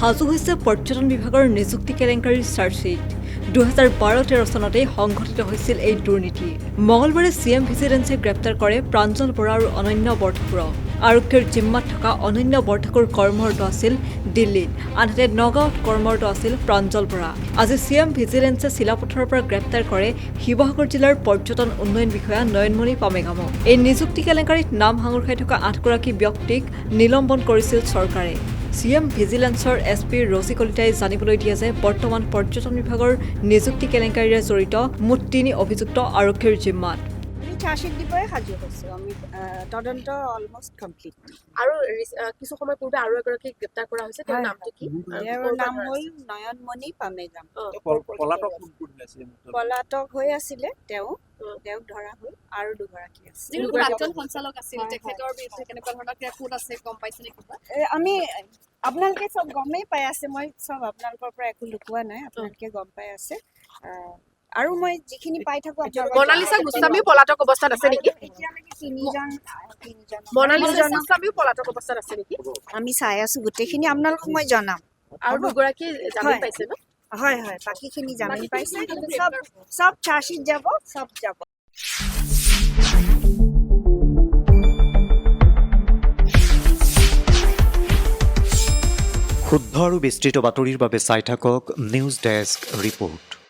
সাজু হৈছে পৰ্যটন বিভাগৰ নিযুক্তি কেলেংকাৰীৰ চাৰ্জশ্বিট 2012-13 চনতেই সংঘটিত হৈছিল এই দুৰ্নীতি মঙলবাৰে চিএম ভিজিলেন্সে গ্ৰেপ্তাৰ কৰে প্ৰাঞ্জল বৰা আৰু অনন্য বৰঠাকুৰক আৰক্ষীৰ জিম্মাত থকা অনন্য বৰঠাকুৰ কৰ্মৰত আছিল দিল্লীত আনহাতে নগাঁৱত কৰ্মৰত আছিল প্ৰাঞ্জল বৰা আজি চিএম ভিজিলেন্সে চিলাপথাৰৰ পৰা গ্ৰেপ্তাৰ কৰে শিৱসাগৰ জিলাৰ পৰ্যটন উন্নয়ন বিষয়া নয়নমণি পামেগামক এই নিযুক্তি কেলেংকাৰীত নাম সাঙুৰ খাই থকা 8গৰাকী ব্যক্তিক নিলম্বন কৰিছিল চৰকাৰে চিএম ভিজিলেন্সৰ এছপি ৰজি কলিতাই জানিবলৈ দিয়ে যে বৰ্তমান পৰ্যটন বিভাগৰ নিযুক্তি কেলেংকাৰীৰে জড়িত মুঠ 3 অভিযুক্ত আৰক্ষীৰ জিম্মাত চাৰ্জশ্বিট দিবই সাজু হৈছোঁ আমি তদন্ত অলমষ্ট কমপ্লিট আৰু কিছু সময় পূৰ্বে আৰু এগৰাকী গ্ৰেপ্তাৰ কৰা হৈছে তেওঁৰ নামটো কি তেওঁৰ নাম হ'ল নয়নমণি পামেগাম পলাতক হৈ আছিলে তেওঁক ধৰা হ'ল আৰু দুগৰাকী আছে প্ৰাক্তন সঞ্চালক আছিল তেখেতৰ বিৰুদ্ধে কেনেকুৱা ধৰণৰ কেছ আছে গম পাইছে নেকি আমি আপোনালোকে চব গমেই পাই আছে মই চব আপোনালোকৰ পৰা একো লুকোৱা নাই আপোনালোকে গম পাই আছে আৰু মই যিখিনি পাই থাকো মনালিসা গোস্বামীও পলাতক অৱস্থাত আছে নেকি এতিয়ালৈকে তিনিজন মনালিসা গোস্বামীও পলাতক অৱস্থাত আছে নেকি আমি চাই আছো গোটেইখিনি আপোনালোকক মই জনাম আৰু দুগৰাকী জামিন পাইছে ন হয় হয় বাকীখিনি জামিন পাইছে কিন্তু সব চাৰ্জশ্বিট যাব সব যাব শুদ্ধ আৰু বিস্তৃত বাতৰিৰ বাবে চাই থাকক নিউজ ডেস্ক ৰিপৰ্ট।